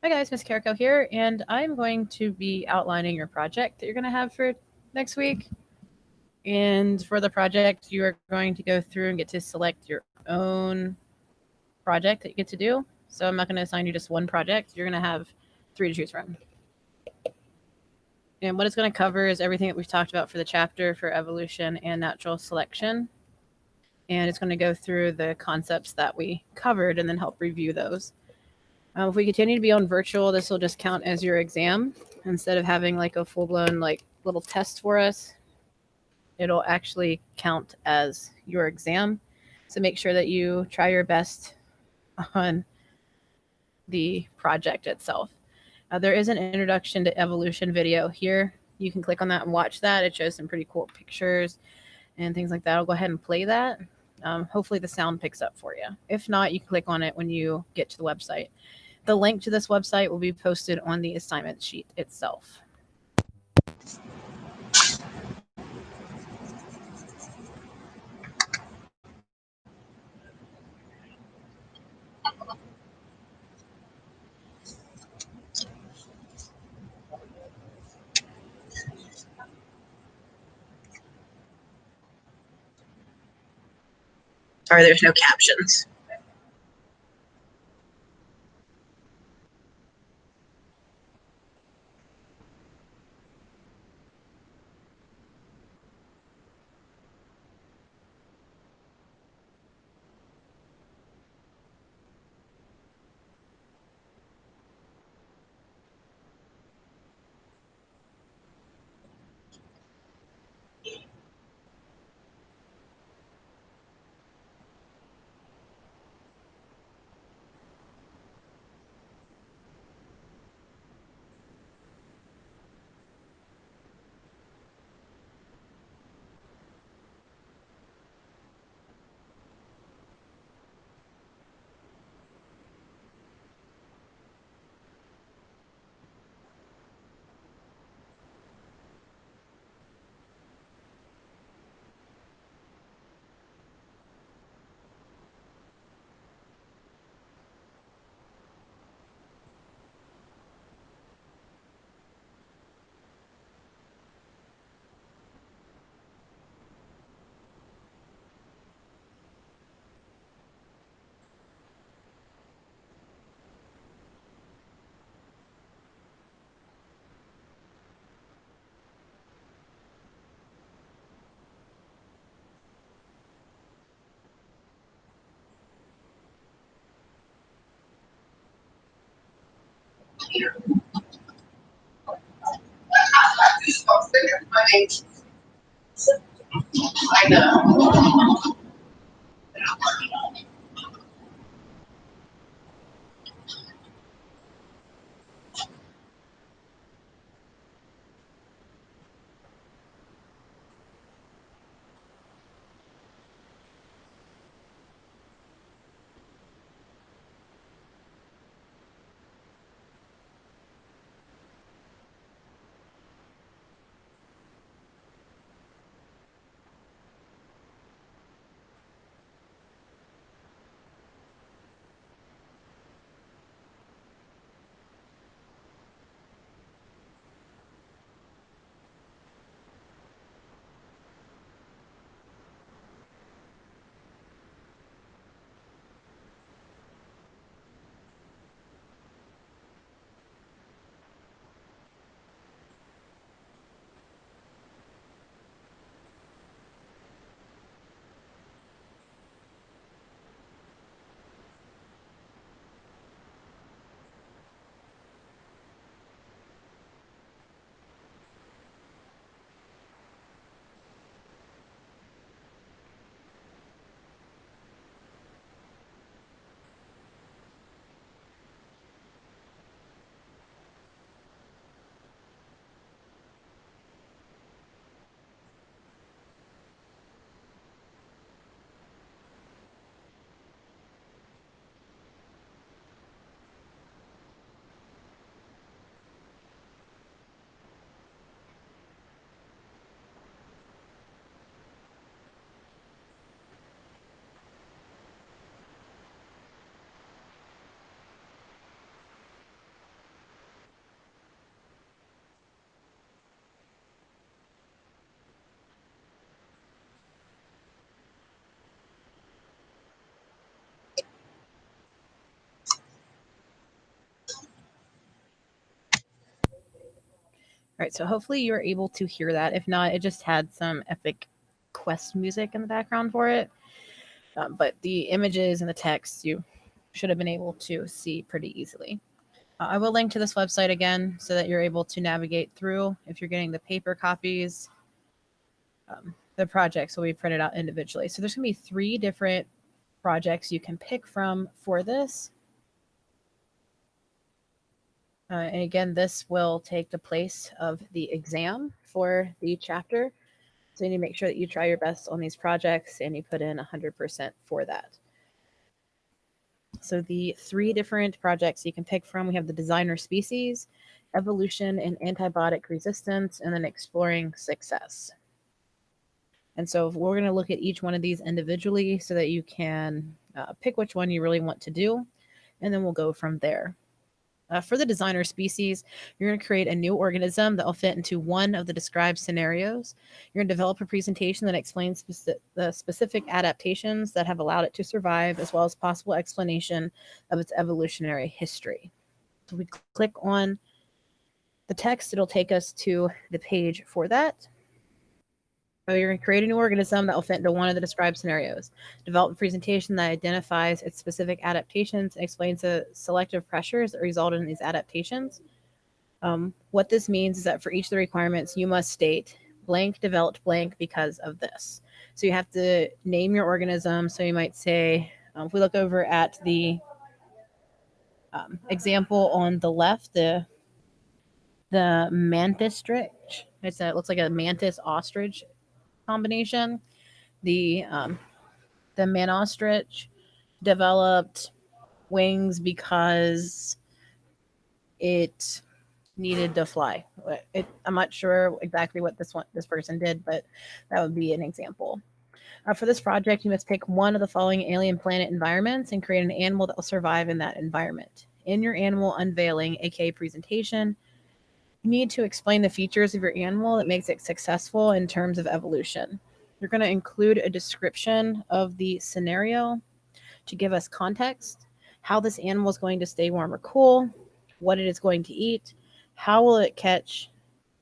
Hi guys, Miss Carrico here, and I'm going to be outlining your project that you're going to have for next week. And for the project, you are going to go through and get to select your own project that you get to do. So I'm not going to assign you just one project. You're going to have three to choose from. And what it's going to cover is everything that we've talked about for the chapter for evolution and natural selection. And it's going to go through the concepts that we covered and then help review those. If we continue to be on virtual, this will just count as your exam instead of having like a full blown like little test for us. It'll actually count as your exam. So make sure that you try your best on the project itself. There is an introduction to evolution video here. You can click on that and watch that. It shows some pretty cool pictures and things like that. I'll go ahead and play that. Hopefully the sound picks up for you. If not, you can click on it when you get to the website. The link to this website will be posted on the assignment sheet itself. Sorry, there's no captions. I know. right, so hopefully you were able to hear that. If not, it just had some epic quest music in the background for it. But the images and the text you should have been able to see pretty easily. I will link to this website again so that you're able to navigate through. If you're getting the paper copies, the projects will be printed out individually. So there's going to be 3 different projects you can pick from for this. And again, this will take the place of the exam for the chapter. So you need to make sure that you try your best on these projects and you put in 100% for that. So the 3 different projects you can pick from, we have the designer species, evolution and antibiotic resistance, and then exploring success. And so we're going to look at each one of these individually so that you can pick which one you really want to do, and then we'll go from there. For the designer species, you're going to create a new organism that will fit into one of the described scenarios. You're going to develop a presentation that explains the specific adaptations that have allowed it to survive, as well as possible explanation of its evolutionary history. So we click on the text, it'll take us to the page for that. So you're going to create a new organism that will fit into one of the described scenarios. Develop a presentation that identifies its specific adaptations and explains the selective pressures that resulted in these adaptations. What this means is that for each of the requirements, you must state blank developed blank because of this. So you have to name your organism. So you might say, if we look over at the example on the left, the mantis stretch, it looks like a mantis ostrich combination. The man ostrich developed wings because it needed to fly. I'm not sure exactly what this person did, but that would be an example. For this project, you must pick one of the following alien planet environments and create an animal that will survive in that environment. In your animal unveiling, aka presentation, you need to explain the features of your animal that makes it successful in terms of evolution. You're going to include a description of the scenario to give us context, how this animal is going to stay warm or cool, what it is going to eat, how will it catch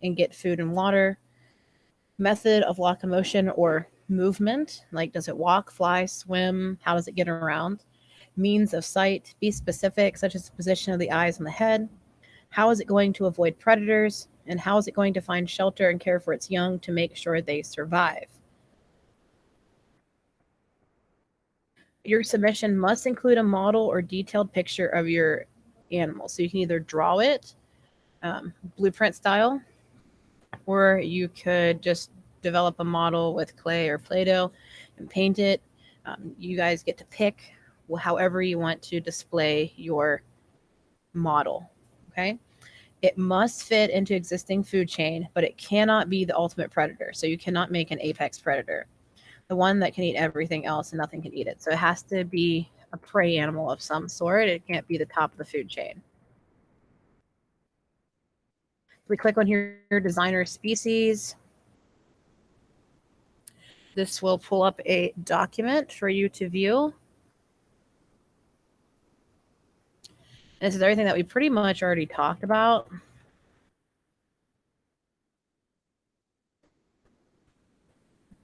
and get food and water, method of locomotion or movement, like does it walk, fly, swim, how does it get around, means of sight, be specific, such as the position of the eyes and the head, how is it going to avoid predators, and how is it going to find shelter and care for its young to make sure they survive. Your submission must include a model or detailed picture of your animal. So you can either draw it blueprint style, or you could just develop a model with clay or Play-Doh and paint it. You guys get to pick however you want to display your model. Okay. It must fit into existing food chain, but it cannot be the ultimate predator. So you cannot make an apex predator, the one that can eat everything else and nothing can eat it. So it has to be a prey animal of some sort. It can't be the top of the food chain. We click on here, designer species. This will pull up a document for you to view. And this is everything that we pretty much already talked about.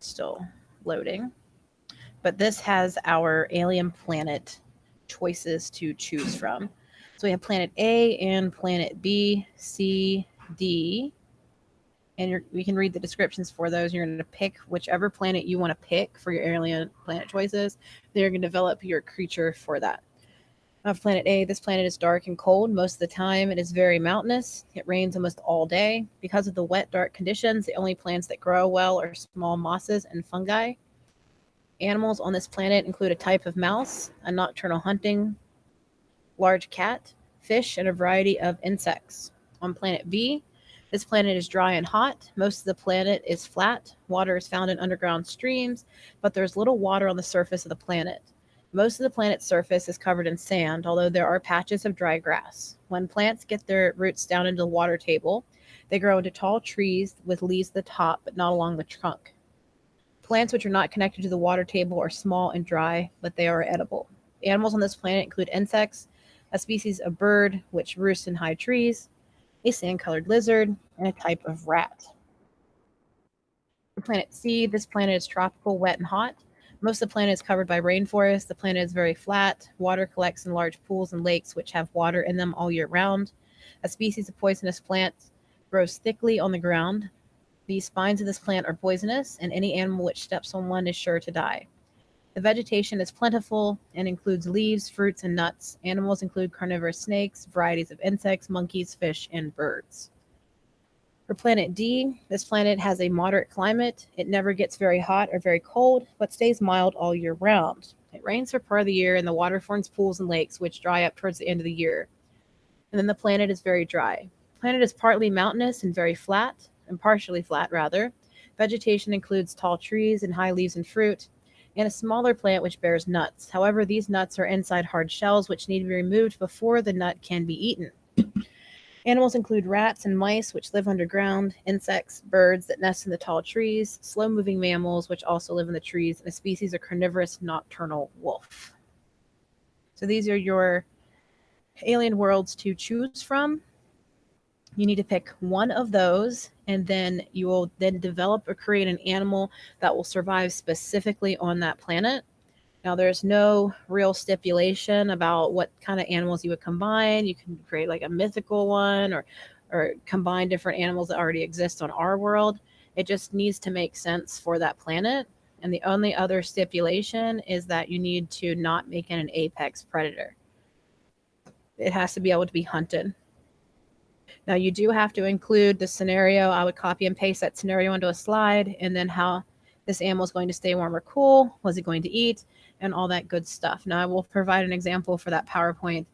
Still loading. But this has our alien planet choices to choose from. So we have planet A and planet B, C, D. And we can read the descriptions for those. You're going to pick whichever planet you want to pick for your alien planet choices. Then you're going to develop your creature for that. Planet A, this planet is dark and cold most of the time. It is very mountainous. It rains almost all day. Because of the wet, dark conditions, the only plants that grow well are small mosses and fungi. Animals on this planet include a type of mouse, a nocturnal hunting, large cat, fish, and a variety of insects. On planet B, this planet is dry and hot. Most of the planet is flat. Water is found in underground streams, but there's little water on the surface of the planet. Most of the planet's surface is covered in sand, although there are patches of dry grass. When plants get their roots down into the water table, they grow into tall trees with leaves at the top, but not along the trunk. Plants which are not connected to the water table are small and dry, but they are edible. Animals on this planet include insects, a species of bird which roosts in high trees, a sand-colored lizard, and a type of rat. For planet C, this planet is tropical, wet, and hot. Most of the planet is covered by rainforest. The planet is very flat. Water collects in large pools and lakes, which have water in them all year round. A species of poisonous plant grows thickly on the ground. The spines of this plant are poisonous, and any animal which steps on one is sure to die. The vegetation is plentiful and includes leaves, fruits, and nuts. Animals include carnivorous snakes, varieties of insects, monkeys, fish, and birds. For planet D, this planet has a moderate climate. It never gets very hot or very cold, but stays mild all year round. It rains for part of the year, and the water forms pools and lakes, which dry up towards the end of the year. And then the planet is very dry. The planet is partly mountainous and very flat, and partially flat, rather. Vegetation includes tall trees and high leaves and fruit, and a smaller plant which bears nuts. However, these nuts are inside hard shells, which need to be removed before the nut can be eaten. Animals include rats and mice, which live underground, insects, birds that nest in the tall trees, slow-moving mammals, which also live in the trees, and a species of carnivorous nocturnal wolf. So these are your alien worlds to choose from. You need to pick one of those, and then you will then develop or create an animal that will survive specifically on that planet. Now, there's no real stipulation about what kind of animals you would combine. You can create like a mythical one or combine different animals that already exist on our world. It just needs to make sense for that planet. And the only other stipulation is that you need to not make it an apex predator. It has to be able to be hunted. Now, you do have to include the scenario. I would copy and paste that scenario onto a slide, and then how this animal is going to stay warm or cool, was it going to eat, and all that good stuff. Now, I will provide an example for that PowerPoint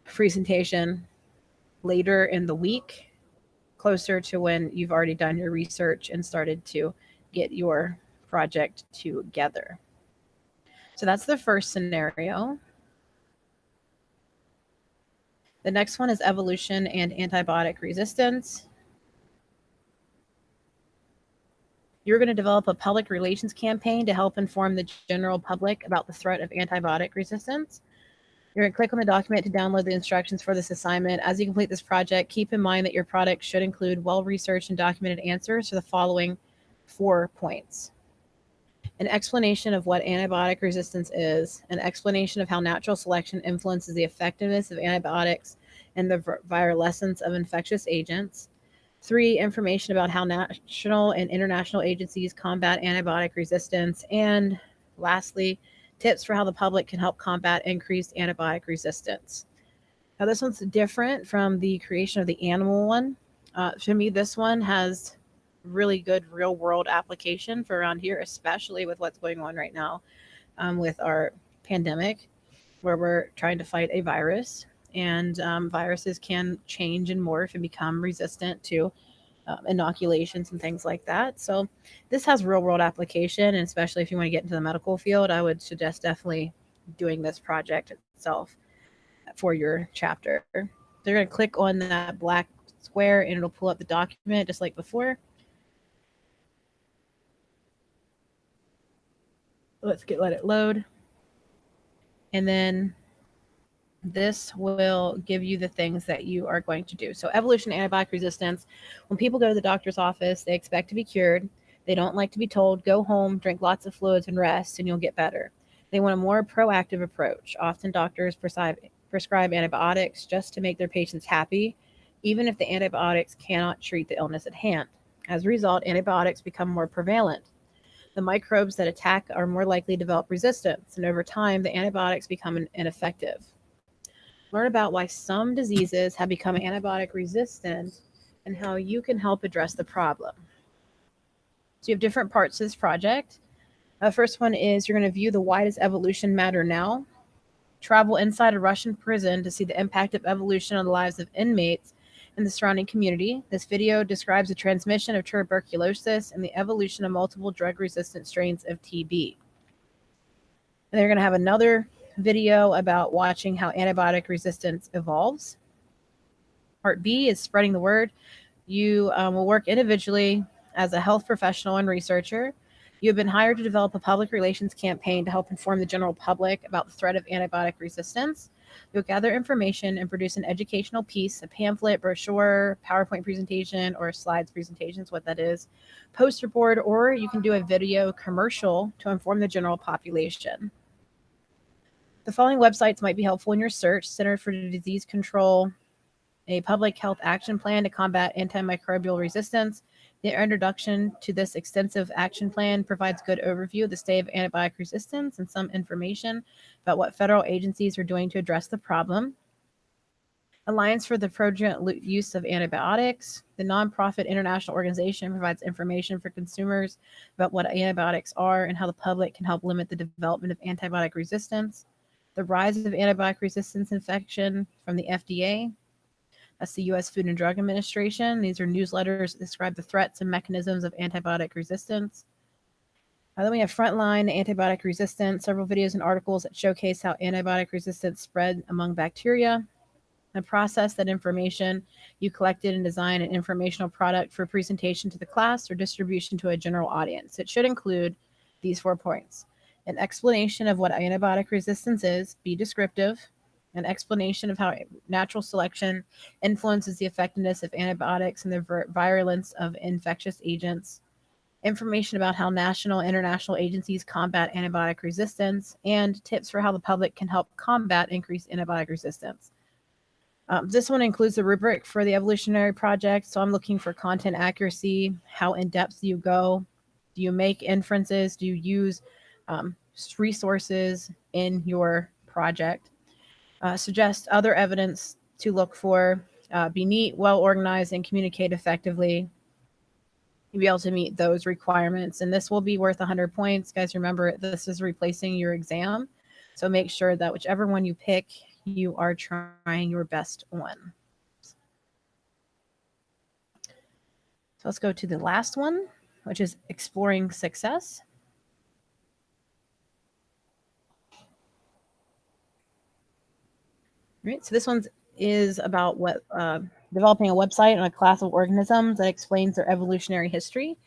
presentation later in the week, closer to when you've already done your research and started to get your project together. So that's the first scenario. The next one is evolution and antibiotic resistance. You're going to develop a public relations campaign to help inform the general public about the threat of antibiotic resistance. You're going to click on the document to download the instructions for this assignment. As you complete this project, keep in mind that your product should include well-researched and documented answers to the following 4 points. An explanation of what antibiotic resistance is, an explanation of how natural selection influences the effectiveness of antibiotics and the virulence of infectious agents. 3, information about how national and international agencies combat antibiotic resistance. And lastly, tips for how the public can help combat increased antibiotic resistance. Now, this one's different from the creation of the animal one. To me, this one has really good real world application for around here, especially with what's going on right now with our pandemic, where we're trying to fight a virus, and viruses can change and morph and become resistant to inoculations and things like that. So this has real world application, and especially if you want to get into the medical field, I would suggest definitely doing this project itself for your chapter. They're going to click on that black square and it'll pull up the document just like before. Let it load. And then this will give you the things that you are going to do. So evolution, antibiotic resistance. When people go to the doctor's office, they expect to be cured. They don't like to be told, go home, drink lots of fluids and rest, and you'll get better. They want a more proactive approach. Often doctors prescribe antibiotics just to make their patients happy, even if the antibiotics cannot treat the illness at hand. As a result, antibiotics become more prevalent. The microbes that attack are more likely to develop resistance, and over time, the antibiotics become ineffective. Learn about why some diseases have become antibiotic resistant and how you can help address the problem. So you have different parts to this project. The first one is you're going to view the why does evolution matter now? Travel inside a Russian prison to see the impact of evolution on the lives of inmates in the surrounding community. This video describes the transmission of tuberculosis and the evolution of multiple drug-resistant strains of TB. And they're going to have another video about watching how antibiotic resistance evolves. Part B is spreading the word. You will work individually as a health professional and researcher. You have been hired to develop a public relations campaign to help inform the general public about the threat of antibiotic resistance. You'll gather information and produce an educational piece, a pamphlet, brochure, PowerPoint presentation, or slides presentation is what that is, poster board, or you can do a video commercial to inform the general population. The following websites might be helpful in your search: Center for Disease Control, a public health action plan to combat antimicrobial resistance. The introduction to this extensive action plan provides good overview of the state of antibiotic resistance and some information about what federal agencies are doing to address the problem. Alliance for the Prudent Use of Antibiotics. The nonprofit international organization provides information for consumers about what antibiotics are and how the public can help limit the development of antibiotic resistance. The rise of antibiotic resistance infection from the FDA. That's the U.S. Food and Drug Administration. These are newsletters that describe the threats and mechanisms of antibiotic resistance. Then we have Frontline Antibiotic Resistance, several videos and articles that showcase how antibiotic resistance spread among bacteria. And process that information you collected and design an informational product for presentation to the class or distribution to a general audience. It should include these 4 points: an explanation of what antibiotic resistance is, be descriptive, an explanation of how natural selection influences the effectiveness of antibiotics and the virulence of infectious agents, information about how national and international agencies combat antibiotic resistance, and tips for how the public can help combat increased antibiotic resistance. This one includes the rubric for the evolutionary project. So I'm looking for content accuracy. How in depth do you go? Do you make inferences? Do you use resources in your project? Suggest other evidence to look for. Be neat, well organized, and communicate effectively. You'll be able to meet those requirements. And this will be worth 100 points. Guys, remember, this is replacing your exam. So make sure that whichever one you pick, you are trying your best on. So let's go to the last one, which is exploring success. All right, so this one is about what developing a website on a class of organisms that explains their evolutionary history,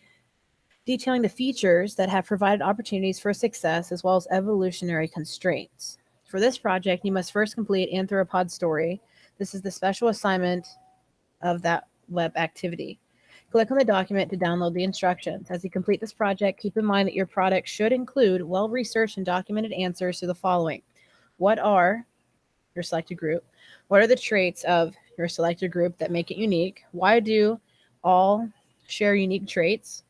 detailing the features that have provided opportunities for success as well as evolutionary constraints. For this project, you must first complete Arthropod Story. This is the special assignment of that web activity. Click on the document to download the instructions. As you complete this project, keep in mind that your product should include well-researched and documented answers to the following. What are your selected group? What are the traits of your selected group that make it unique? Why do all share unique traits,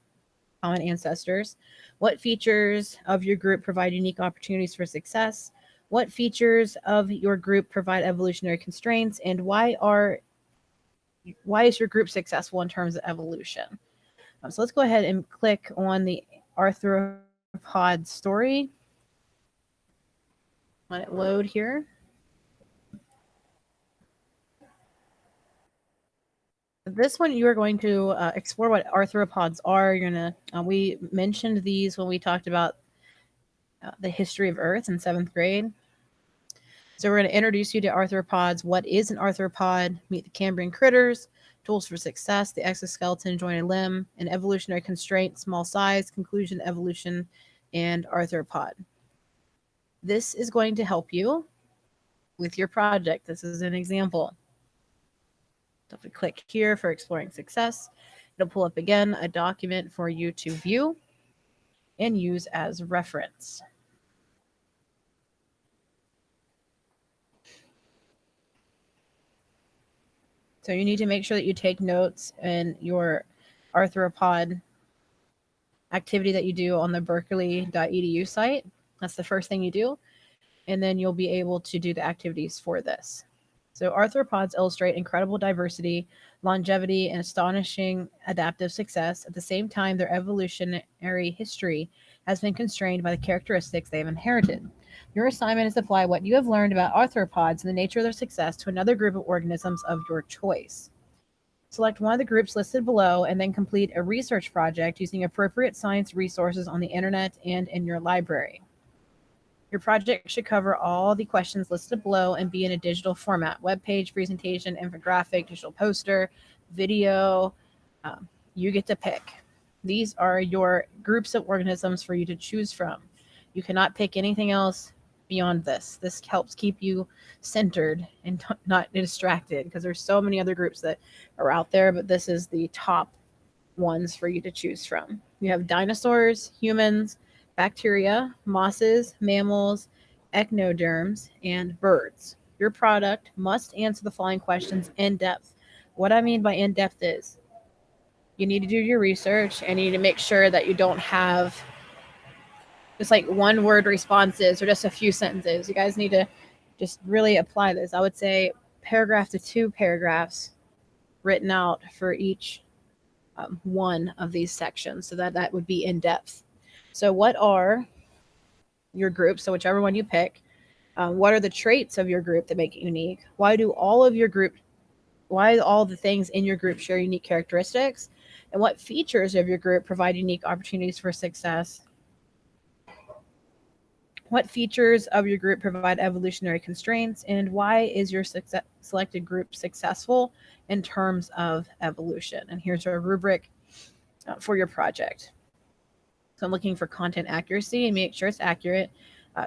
common ancestors? What features of your group provide unique opportunities for success? What features of your group provide evolutionary constraints? And why is your group successful in terms of evolution? So let's go ahead and click on the Arthropod Story. Let it load here. This one, you are going to explore what arthropods are. You're gonna. We mentioned these when we talked about the history of Earth in 7th grade. So we're going to introduce you to arthropods. What is an arthropod? Meet the Cambrian critters. Tools for success: the exoskeleton, jointed limb, and evolutionary constraint, small size, conclusion, evolution, and arthropod. This is going to help you with your project. This is an example. So if we click here for exploring success, it'll pull up again a document for you to view and use as reference. So you need to make sure that you take notes in your arthropod activity that you do on the berkeley.edu site. That's the first thing you do. And then you'll be able to do the activities for this. So arthropods illustrate incredible diversity, longevity, and astonishing adaptive success. At the same time, their evolutionary history has been constrained by the characteristics they have inherited. Your assignment is to apply what you have learned about arthropods and the nature of their success to another group of organisms of your choice. Select one of the groups listed below and then complete a research project using appropriate science resources on the internet and in your library. Your project should cover all the questions listed below and be in a digital format: web page, presentation, infographic, digital poster, video. You get to pick. These are your groups of organisms for you to choose from. You cannot pick anything else beyond this. This helps keep you centered and not distracted, because there's so many other groups that are out there, but this is the top ones for you to choose from. You have dinosaurs, humans, bacteria, mosses, mammals, echinoderms, and birds. Your product must answer the following questions in depth. What I mean by in depth is you need to do your research and you need to make sure that you don't have just like one word responses or just a few sentences. You guys need to just really apply this. I would say paragraph to 2 paragraphs written out for each one of these sections, so that would be in depth. So what are your groups? So whichever one you pick, what are the traits of your group that make it unique? Why do all the things in your group share unique characteristics? And what features of your group provide unique opportunities for success? What features of your group provide evolutionary constraints? And why is your selected group successful in terms of evolution? And here's our rubric for your project. So I'm looking for content accuracy and make sure it's accurate.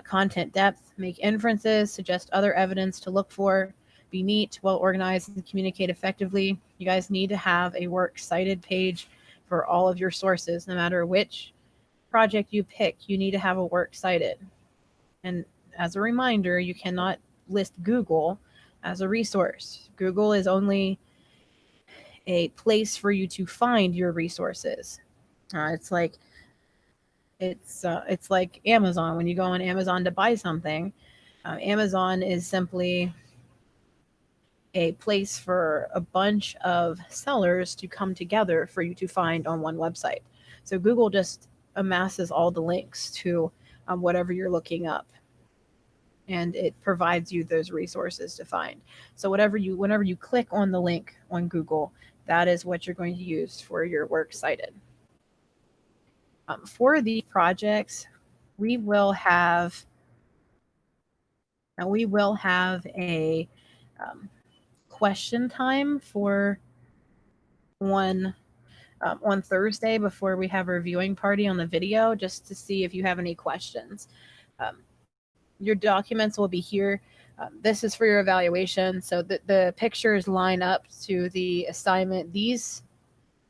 Content depth, make inferences, suggest other evidence to look for, be neat, well organized, and communicate effectively. You guys need to have a works cited page for all of your sources. No matter which project you pick, you need to have a works cited. And as a reminder, you cannot list Google as a resource. Google is only a place for you to find your resources. It's like Amazon. When you go on Amazon to buy something, Amazon is simply a place for a bunch of sellers to come together for you to find on one website. So Google just amasses all the links to whatever you're looking up, and it provides you those resources to find. So whenever you click on the link on Google, that is what you're going to use for your works cited. For the projects, we will have a question time for on Thursday before we have our viewing party on the video, just to see if you have any questions. Your documents will be here. This is for your evaluation, so that the pictures line up to the assignment. These